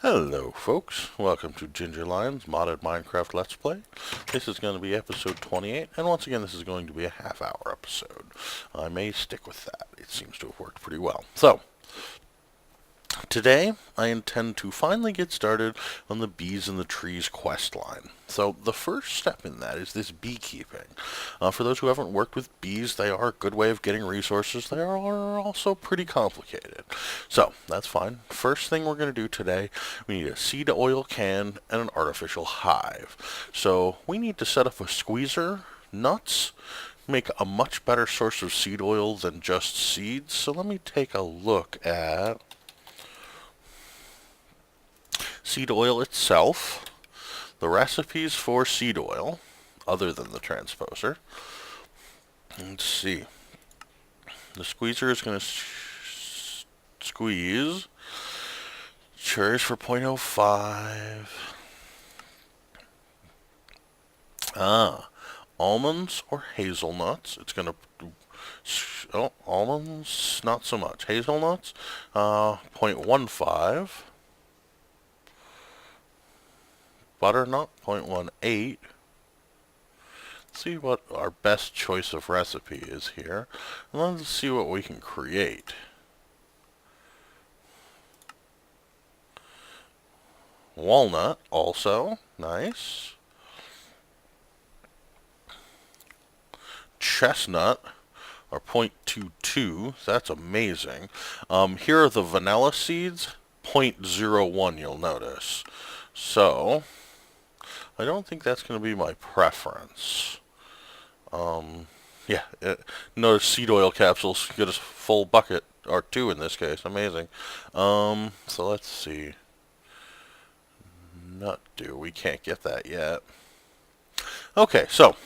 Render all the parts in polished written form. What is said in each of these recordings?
Hello folks, welcome to GingerLion's modded Minecraft Let's Play. This is going to be episode 28, and once again this is going to be a half-hour episode. I may stick with that, it seems to have worked pretty well. So, today I intend to finally get started on the Bees in the Trees quest line. So the first step in that is this beekeeping. For those who haven't worked with bees, they are a good way of getting resources. They are also pretty complicated. So that's fine. First thing we're going to do today, we need a seed oil can and an artificial hive. So we need to set up a squeezer, nuts, make a much better source of seed oil than just seeds. So let me take a look at seed oil itself, the recipes for seed oil, other than the transposer. Let's see. The squeezer is going to squeeze cherries for 0.05. Almonds or hazelnuts. It's going to... almonds, not so much. Hazelnuts, 0.15. Butternut, 0.18. Let's see what our best choice of recipe is here. And let's see what we can create. Walnut, also. Nice. Chestnut, or 0.22. That's amazing. Here are the vanilla seeds. 0.01, you'll notice. So, I don't think that's going to be my preference. Notice seed oil capsules get a full bucket, or two in this case. Amazing. So let's see. Nut dew. We can't get that yet. Okay, so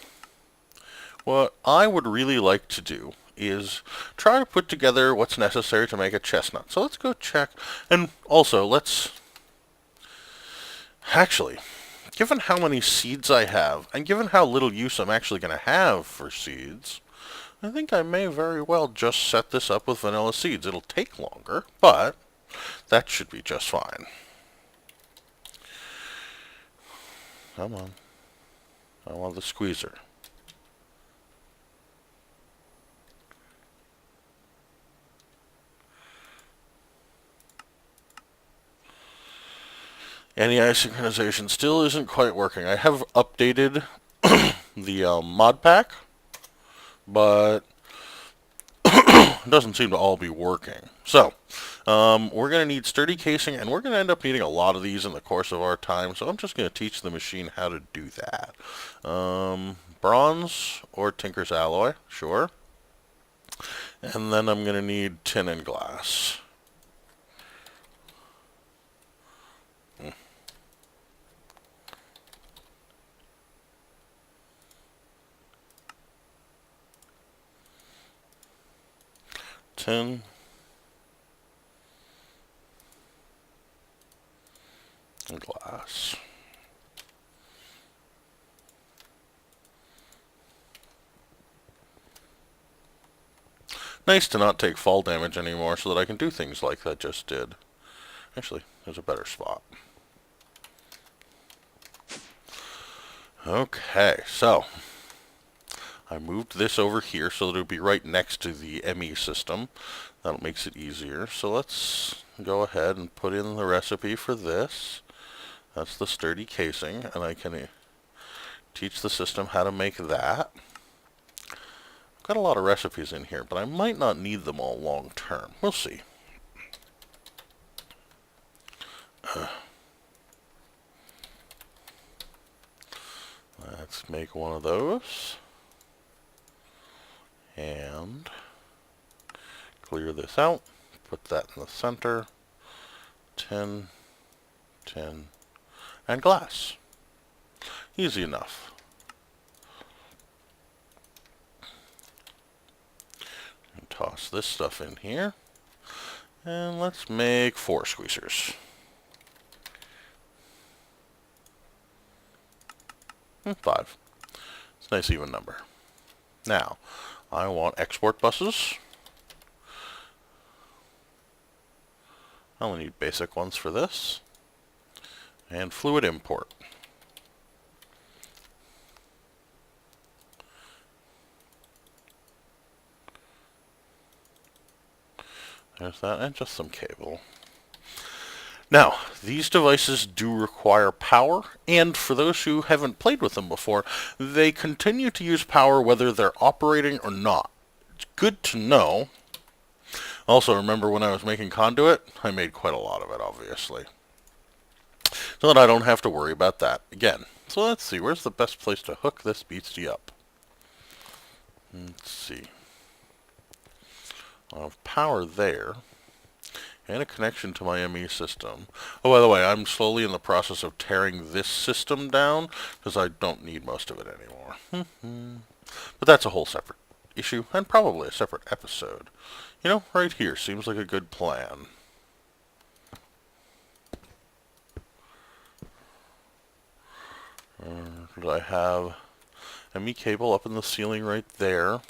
what I would really like to do is try to put together what's necessary to make a chestnut. So let's go check, and also let's... Actually, given how many seeds I have, and given how little use I'm actually going to have for seeds, I think I may very well just set this up with vanilla seeds. It'll take longer, but that should be just fine. Come on. I want the squeezer. Anti synchronization still isn't quite working. I have updated the mod pack, but it doesn't seem to all be working. So, we're going to need sturdy casing, and we're going to end up needing a lot of these in the course of our time, so I'm just going to teach the machine how to do that. Bronze or Tinker's Alloy, sure. And then I'm going to need tin and glass. Tin and glass. Nice to not take fall damage anymore so that I can do things like that just did. Actually, there's a better spot. Okay, so I moved this over here so that it would be right next to the ME system. That makes it easier. So let's go ahead and put in the recipe for this. That's the sturdy casing, and I can teach the system how to make that. I've got a lot of recipes in here, but I might not need them all long term. We'll see. Let's make one of those. And clear this out. Put that in the center. Tin, tin, and glass. Easy enough. And toss this stuff in here. And let's make 4 squeezers. 5. It's a nice even number. Now, I want export buses. I only need basic ones for this. and fluid import. There's that, and just some cable. Now, these devices do require power, and for those who haven't played with them before, they continue to use power whether they're operating or not. It's good to know. Also, remember when I was making conduit, I made quite a lot of it, obviously. So that I don't have to worry about that again. So let's see, where's the best place to hook this beastie up? Let's see. I have power there, and a connection to my ME system. Oh, by the way, I'm slowly in the process of tearing this system down, because I don't need most of it anymore. But that's a whole separate issue, and probably a separate episode. You know, right here seems like a good plan. I have ME cable up in the ceiling right there,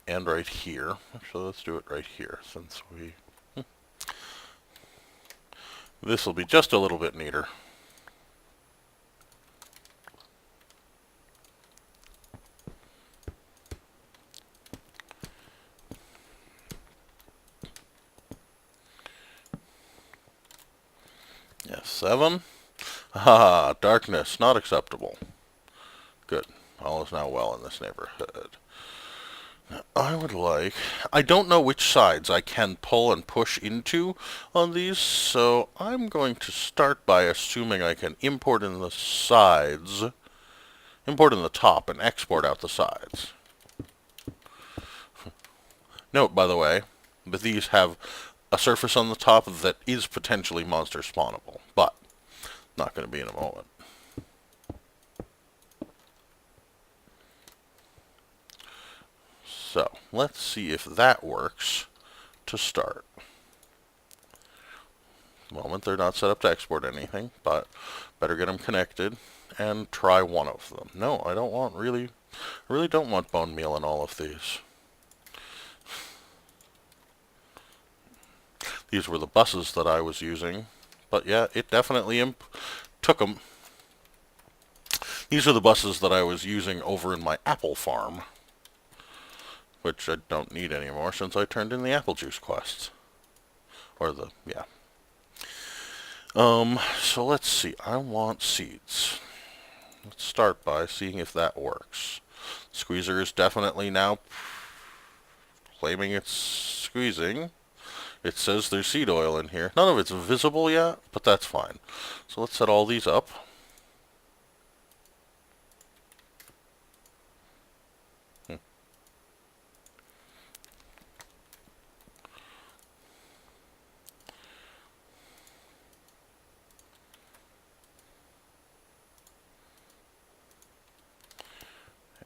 and right here. Actually, let's do it right here, since we... This will be just a little bit neater. Yes, 7. Ah, darkness, not acceptable. Good. All is now well in this neighborhood. Now, I don't know which sides I can pull and push into on these, so I'm going to start by assuming I can import in the sides, import in the top, and export out the sides. Note, by the way, that these have a surface on the top that is potentially monster spawnable, but not going to be in a moment. So, let's see if that works to start. At the moment, they're not set up to export anything, but better get them connected and try one of them. No, I don't want I really don't want bone meal in all of these. These were the buses that I was using, but yeah, it definitely took them. These are the buses that I was using over in my apple farm, which I don't need anymore since I turned in the apple juice quests. Yeah. So let's see. I want seeds. Let's start by seeing if that works. Squeezer is definitely now claiming it's squeezing. It says there's seed oil in here. None of it's visible yet, but that's fine. So let's set all these up.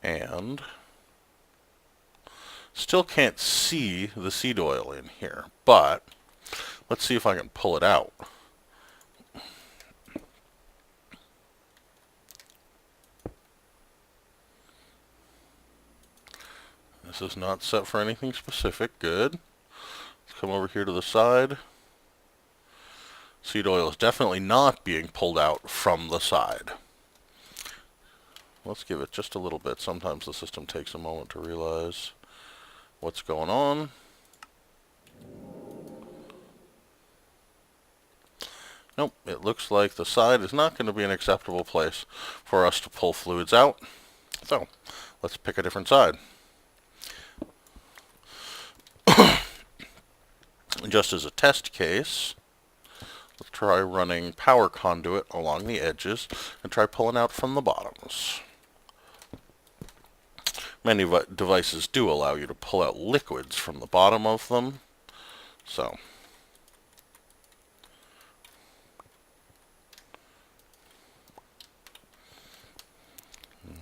And still can't see the seed oil in here, but let's see if I can pull it out. This is not set for anything specific. Good. Let's come over here to the side. Seed oil is definitely not being pulled out from the side. Let's give it just a little bit. Sometimes the system takes a moment to realize what's going on. Nope, it looks like the side is not going to be an acceptable place for us to pull fluids out. So, let's pick a different side. Just as a test case, let's try running power conduit along the edges and try pulling out from the bottoms. Many devices do allow you to pull out liquids from the bottom of them, so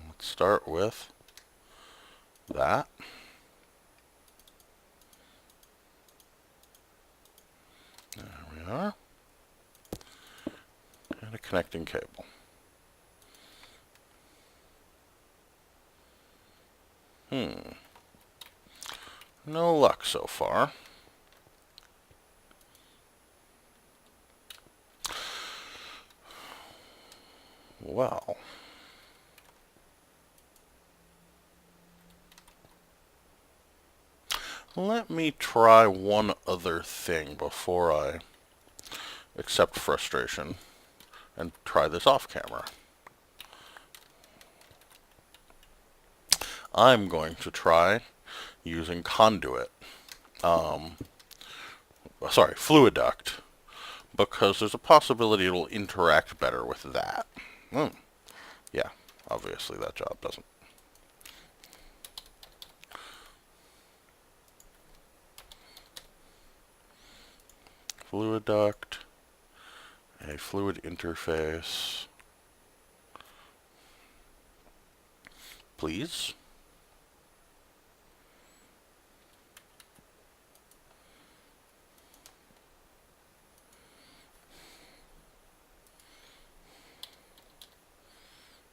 let's start with that. There we are. And a connecting cable. No luck so far. Well, let me try one other thing before I accept frustration and try this off camera. I'm going to try using conduit, fluid duct, because there's a possibility it'll interact better with that. Yeah, obviously that job doesn't. Fluid duct, a fluid interface, please.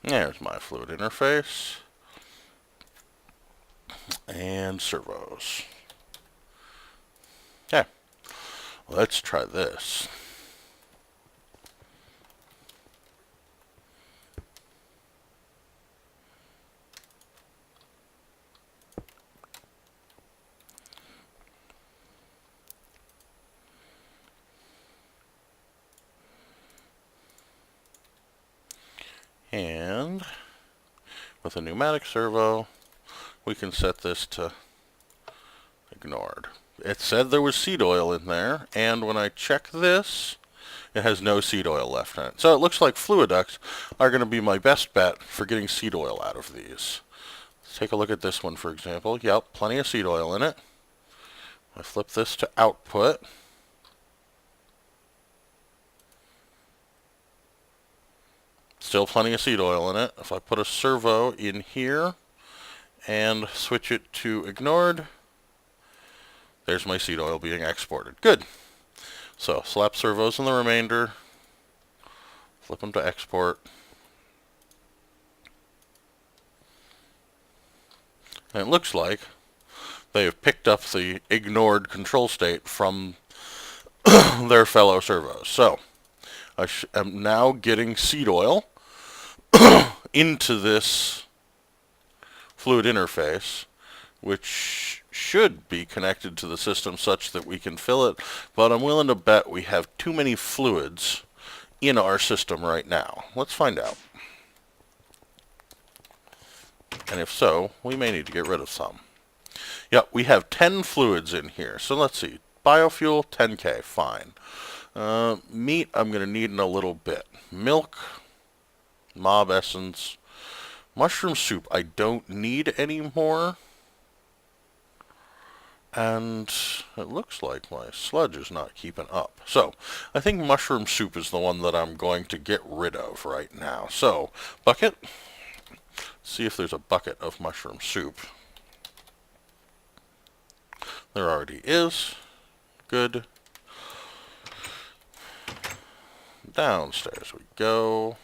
There's my fluid interface. And servos. Okay, let's try this. And with a pneumatic servo, we can set this to ignored. It said there was seed oil in there, and when I check this, it has no seed oil left in it. So it looks like fluid ducts are going to be my best bet for getting seed oil out of these. Let's take a look at this one, for example. Yep, plenty of seed oil in it. I flip this to output. Still plenty of seed oil in it. If I put a servo in here and switch it to ignored, there's my seed oil being exported. Good. So slap servos in the remainder, flip them to export, and it looks like they have picked up the ignored control state from their fellow servos. So I am now getting seed oil into this fluid interface, which should be connected to the system such that we can fill it, but I'm willing to bet we have too many fluids in our system right now. Let's find out. And if so, we may need to get rid of some. Yep, we have 10 fluids in here. So let's see. Biofuel, 10K, fine. Meat, I'm going to need in a little bit. Milk, mob essence. Mushroom soup, I don't need anymore. And it looks like my sludge is not keeping up. So, I think mushroom soup is the one that I'm going to get rid of right now. So, bucket. See if there's a bucket of mushroom soup. There already is. Good. Downstairs we go.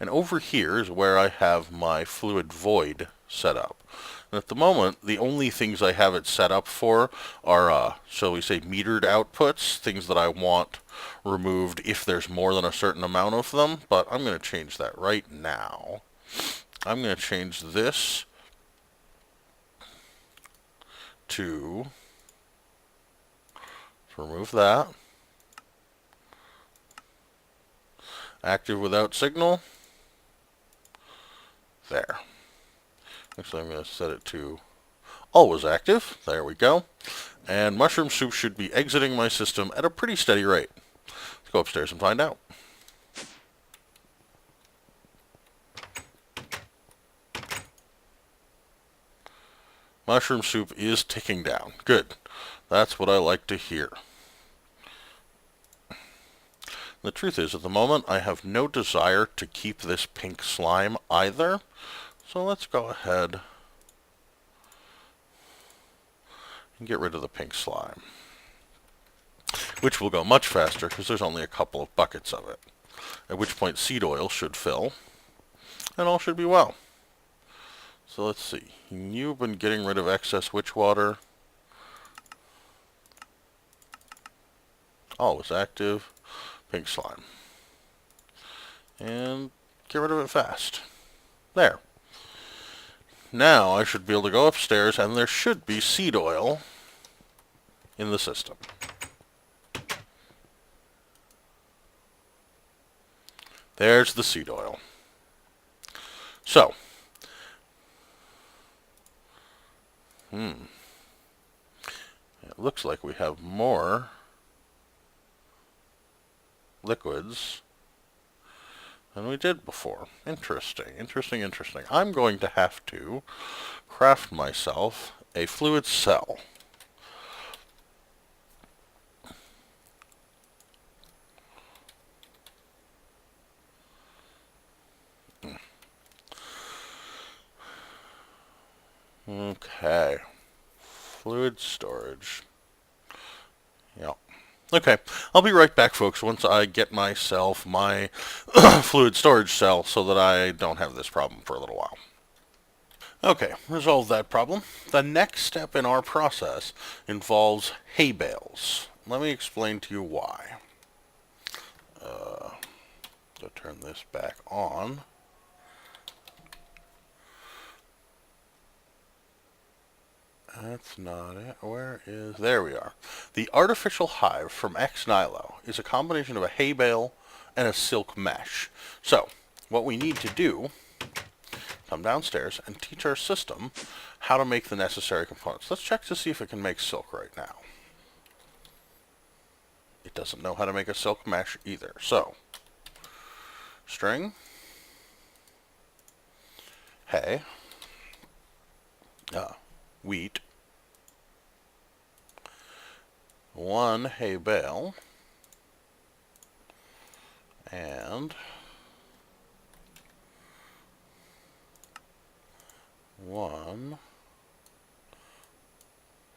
And over here is where I have my fluid void set up. And at the moment, the only things I have it set up for are, shall we say, metered outputs, things that I want removed if there's more than a certain amount of them, but I'm going to change that right now. I'm going to change this to remove that. Active without signal. There. Actually, I'm going to set it to always active. There we go. And mushroom soup should be exiting my system at a pretty steady rate. Let's go upstairs and find out. Mushroom soup is ticking down. Good. That's what I like to hear. The truth is, at the moment, I have no desire to keep this pink slime either. So let's go ahead and get rid of the pink slime. Which will go much faster because there's only a couple of buckets of it. At which point seed oil should fill. And all should be well. So let's see. You've been getting rid of excess witch water. Always active. pink slime. And get rid of it fast. There. Now I should be able to go upstairs and there should be seed oil in the system. There's the seed oil. So, it looks like we have more liquids than we did before. Interesting, interesting, interesting. I'm going to have to craft myself a fluid cell. Okay. Fluid storage. Yep. Okay. I'll be right back, folks, once I get myself my fluid storage cell so that I don't have this problem for a little while. Okay, resolve that problem. The next step in our process involves hay bales. Let me explain to you why. To turn this back on. That's not it. Where is... There we are. The artificial hive from X-Nilo is a combination of a hay bale and a silk mesh. So, what we need to do, come downstairs and teach our system how to make the necessary components. Let's check to see if it can make silk right now. It doesn't know how to make a silk mesh either. So, string, hay, wheat, one hay bale, and one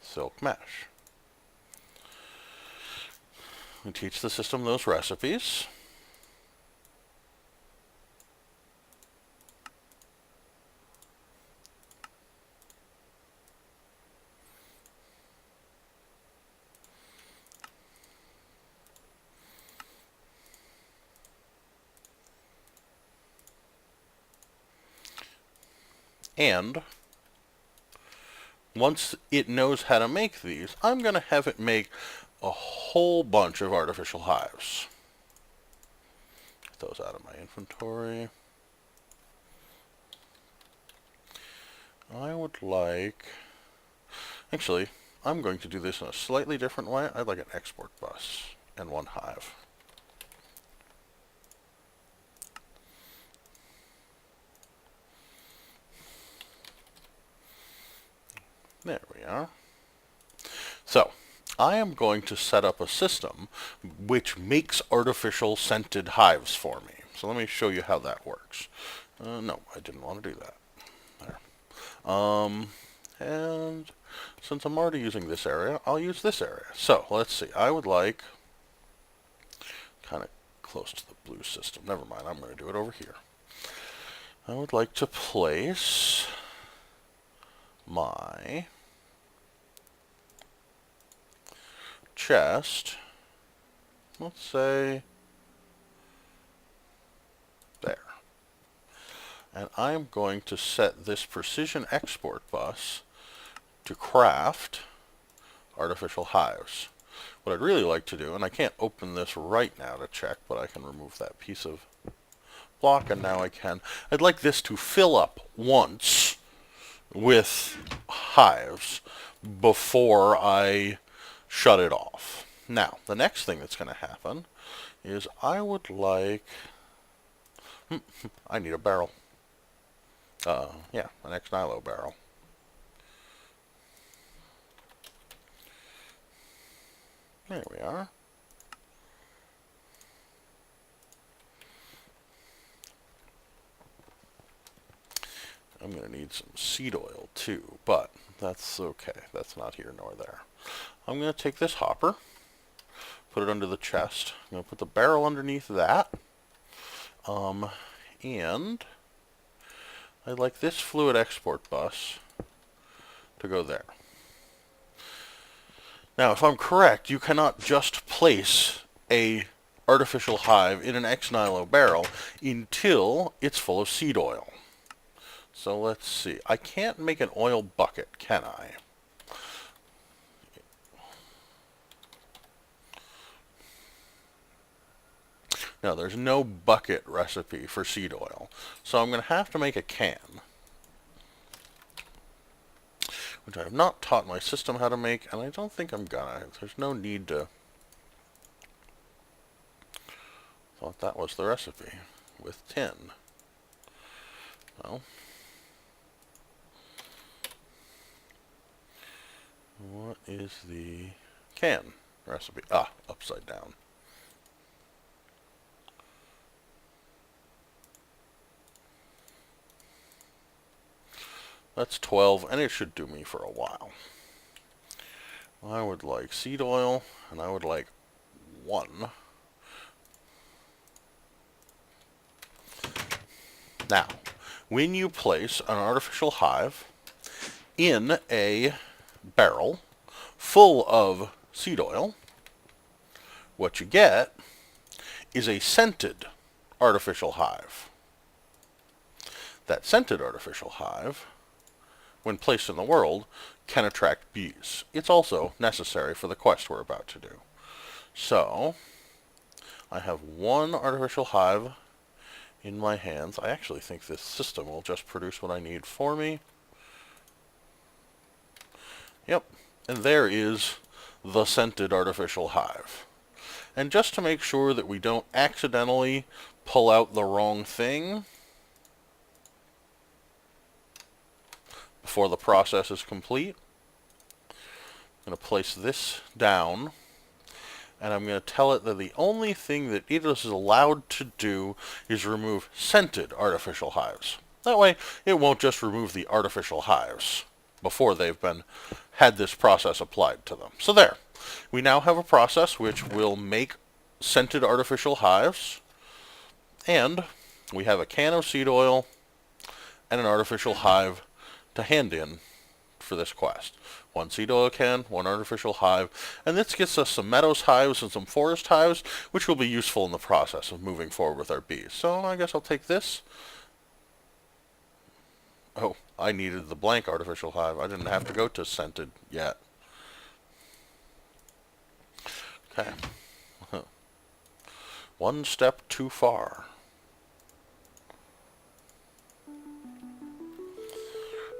silk mesh. We teach the system those recipes. And once it knows how to make these, I'm going to have it make a whole bunch of artificial hives. Get those out of my inventory. I would like... Actually, I'm going to do this in a slightly different way. I'd like an export bus and one hive. There we are. So, I am going to set up a system which makes artificial scented hives for me. So let me show you how that works. No, I didn't want to do that. There. And since I'm already using this area, I'll use this area. So, let's see. I would like... kind of close to the blue system. Never mind, I'm going to do it over here. I would like to place my chest, let's say, there. And I'm going to set this precision export bus to craft artificial hives. What I'd really like to do, and I can't open this right now to check, but I can remove that piece of block, and now I can. I'd like this to fill up once with hives before I shut it off. Now, the next thing that's going to happen is I would like... I need a barrel. Yeah, an X-Nilo barrel. There we are. I'm going to need some seed oil too, but that's okay. That's not here nor there. I'm going to take this hopper, put it under the chest. I'm going to put the barrel underneath that. And I'd like this fluid export bus to go there. Now, if I'm correct, you cannot just place a artificial hive in an ex-nihilo barrel until it's full of seed oil. So let's see. I can't make an oil bucket, can I? No, there's no bucket recipe for seed oil. So I'm going to have to make a can, which I have not taught my system how to make, and I don't think I'm gonna. There's no need to. Thought that was the recipe with tin. Well, what is the can recipe? Ah, upside down. That's 12, and it should do me for a while. I would like seed oil, and I would like 1. Now, when you place an artificial hive in a barrel full of seed oil, what you get is a scented artificial hive. That scented artificial hive, when placed in the world, can attract bees. It's also necessary for the quest we're about to do. So, I have 1 artificial hive in my hands. I actually think this system will just produce what I need for me. Yep, and there is the scented artificial hive. And just to make sure that we don't accidentally pull out the wrong thing before the process is complete, I'm going to place this down, and I'm going to tell it that the only thing that it is allowed to do is remove scented artificial hives. That way, it won't just remove the artificial hives before they've had this process applied to them. So there, we now have a process which will make scented artificial hives, and we have a can of seed oil and an artificial hive to hand in for this quest. 1 seed oil can, 1 artificial hive, and this gets us some meadows hives and some forest hives, which will be useful in the process of moving forward with our bees. So I guess I'll take this. Oh, I needed the blank artificial hive. I didn't have to go to scented yet. Okay. 1 step too far.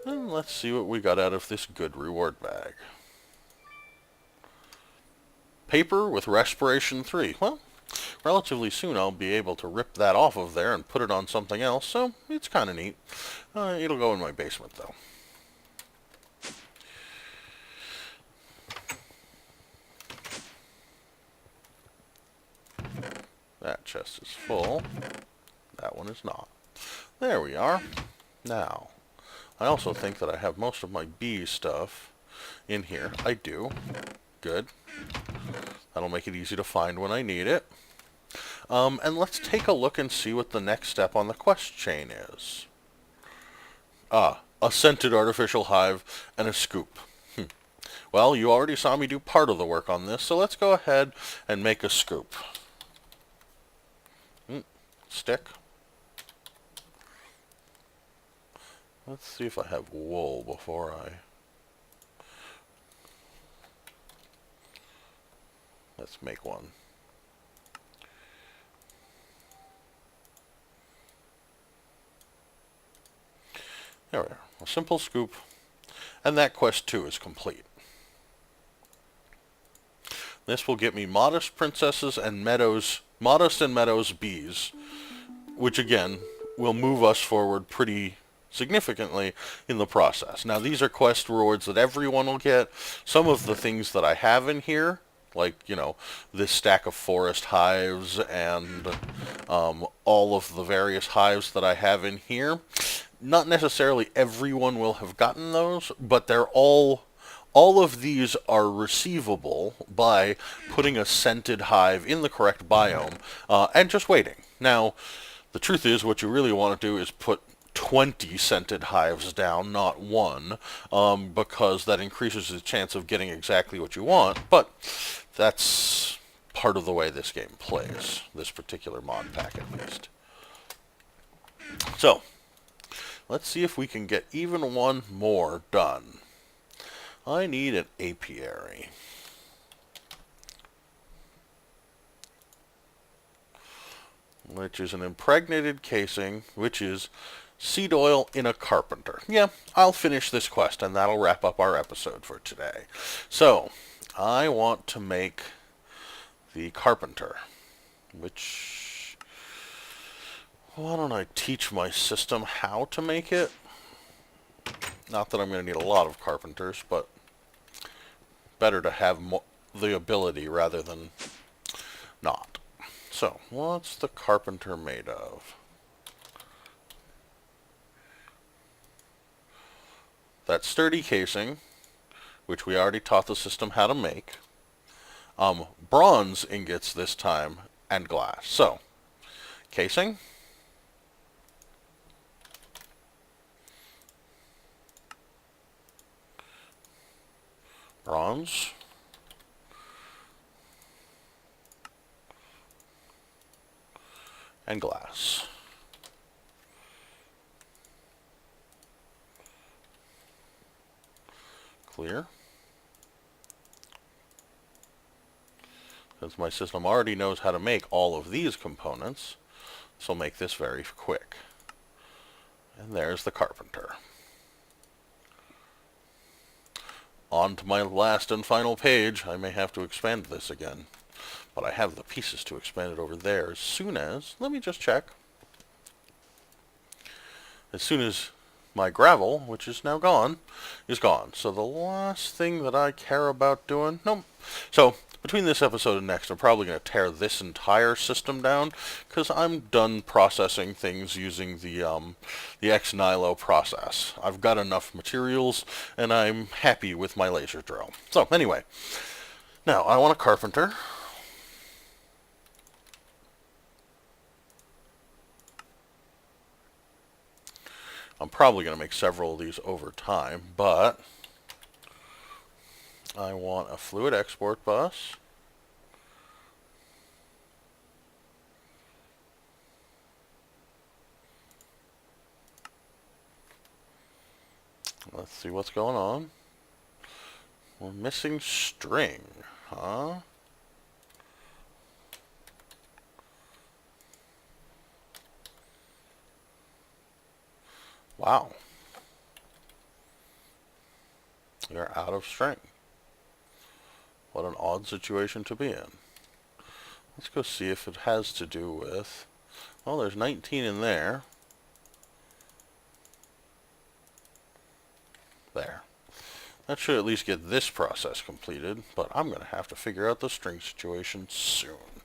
And let's see what we got out of this good reward bag. Paper with respiration 3. Well, relatively soon I'll be able to rip that off of there and put it on something else, so it's kind of neat. It'll go in my basement, though. That chest is full. That one is not. There we are. Now, I also think that I have most of my bee stuff in here. I do. Good. That'll make it easy to find when I need it. And let's take a look and see what the next step on the quest chain is. A scented artificial hive and a scoop. Well, you already saw me do part of the work on this, so let's go ahead and make a scoop. Stick. Let's see if I have wool before let's make one. There we are. A simple scoop. And that quest 2 is complete. This will get me modest princesses and modest and meadows bees, which again will move us forward pretty significantly in the process. Now, these are quest rewards that everyone will get. Some of the things that I have in here, like, this stack of forest hives and all of the various hives that I have in here, not necessarily everyone will have gotten those, but they're all of these are receivable by putting a scented hive in the correct biome and just waiting. Now, the truth is, what you really want to do is put 20 scented hives down, not 1, because that increases the chance of getting exactly what you want, but that's part of the way this game plays, this particular mod pack at least. So, let's see if we can get even one more done. I need an apiary. Which is an impregnated casing, which is seed oil in a carpenter. Yeah, I'll finish this quest, and that'll wrap up our episode for today. So, I want to make the carpenter, which... why don't I teach my system how to make it? Not that I'm going to need a lot of carpenters, but better to have the ability rather than not. So, what's the carpenter made of? That sturdy casing, which we already taught the system how to make. Bronze ingots this time, and glass. So, casing. Bronze. And glass. Clear. Since my system already knows how to make all of these components, this will make this very quick. And there's the carpenter. On to my last and final page. I may have to expand this again, but I have the pieces to expand it over there as soon as, let me just check, as soon as my gravel, which is now gone, is gone. So the last thing that I care about doing, nope. So between this episode and next, I'm probably going to tear this entire system down, because I'm done processing things using the Ex Nihilo process. I've got enough materials, and I'm happy with my laser drill. So anyway, now I want a carpenter. I'm probably going to make several of these over time, but I want a fluid export bus. Let's see what's going on. We're missing string, huh? Wow. You're out of string. What an odd situation to be in. Let's go see if it has to do with... well, there's 19 in there. There. That should at least get this process completed, but I'm going to have to figure out the string situation soon.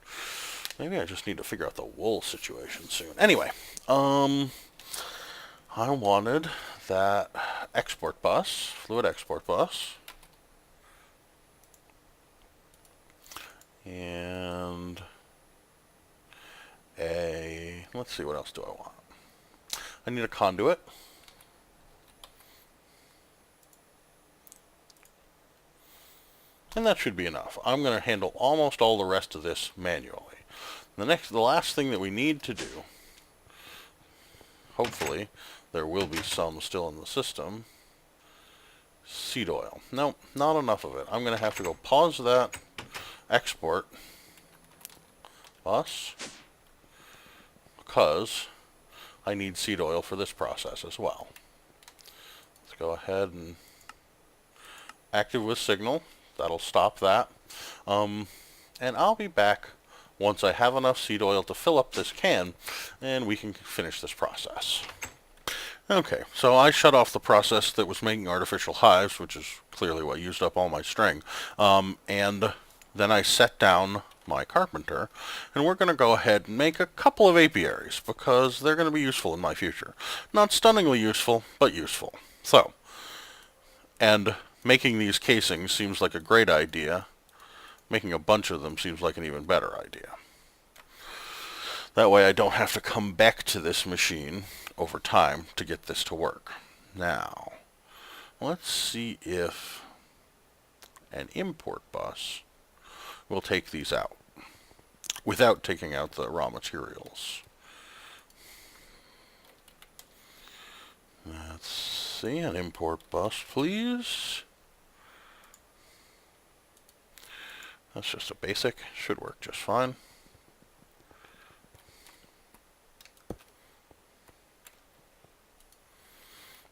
Maybe I just need to figure out the wool situation soon. Anyway, I wanted that export bus, fluid export bus. And let's see, what else do I want? I need a conduit. And that should be enough. I'm going to handle almost all the rest of this manually. The last thing that we need to do, hopefully there will be some still in the system, seed oil. No, not enough of it. I'm going to have to go pause that export bus because I need seed oil for this process as well. Let's go ahead and active with signal. That'll stop that. And I'll be back once I have enough seed oil to fill up this can, and we can finish this process. Okay, so I shut off the process that was making artificial hives, which is clearly what used up all my string, and then I set down my carpenter, and we're going to go ahead and make a couple of apiaries, because they're going to be useful in my future. Not stunningly useful, but useful. So, and making these casings seems like a great idea. Making a bunch of them seems like an even better idea. That way I don't have to come back to this machine over time to get this to work. Now, let's see if an import bus will take these out. without taking out the raw materials. Let's see, an import bus, please. That's just a basic, should work just fine.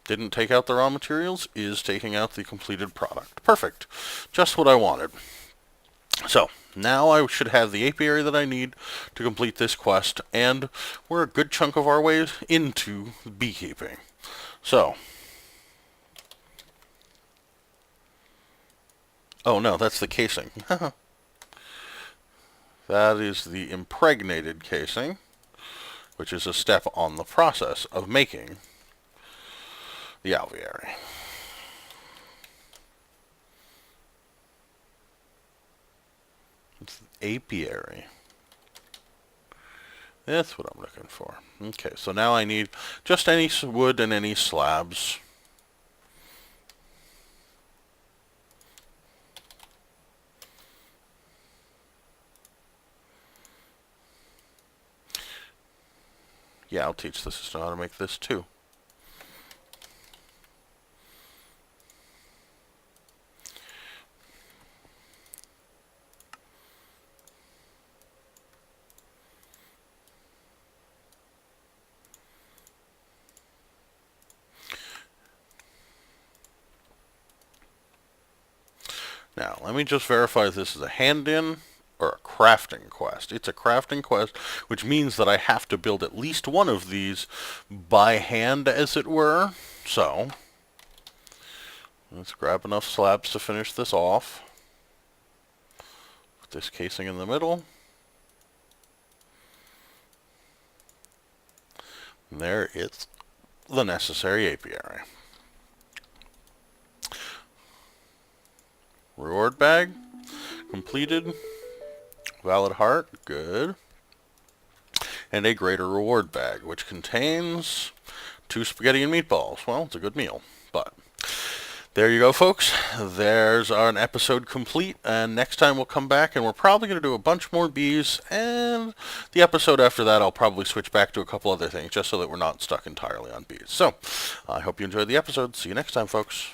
Didn't take out the raw materials, is taking out the completed product. Perfect. Just what I wanted. So, now I should have the apiary that I need to complete this quest, and we're a good chunk of our way into beekeeping. So, oh no, that's the casing. That is the impregnated casing, which is a step on the process of making the alveary. It's apiary. That's what I'm looking for. Okay, so now I need just any wood and any slabs. Yeah, I'll teach the system how to make this too. Now, let me just verify if this is a hand-in or a crafting quest. It's a crafting quest, which means that I have to build at least one of these by hand, as it were. So, let's grab enough slabs to finish this off. Put this casing in the middle. And there is the necessary apiary. Reward bag completed. Valid heart, good. And a greater reward bag, which contains 2 spaghetti and meatballs. Well, it's a good meal, but there you go, folks. There's an episode complete, and next time we'll come back, and we're probably going to do a bunch more bees, and the episode after that I'll probably switch back to a couple other things, just so that we're not stuck entirely on bees. So, I hope you enjoyed the episode. See you next time, folks.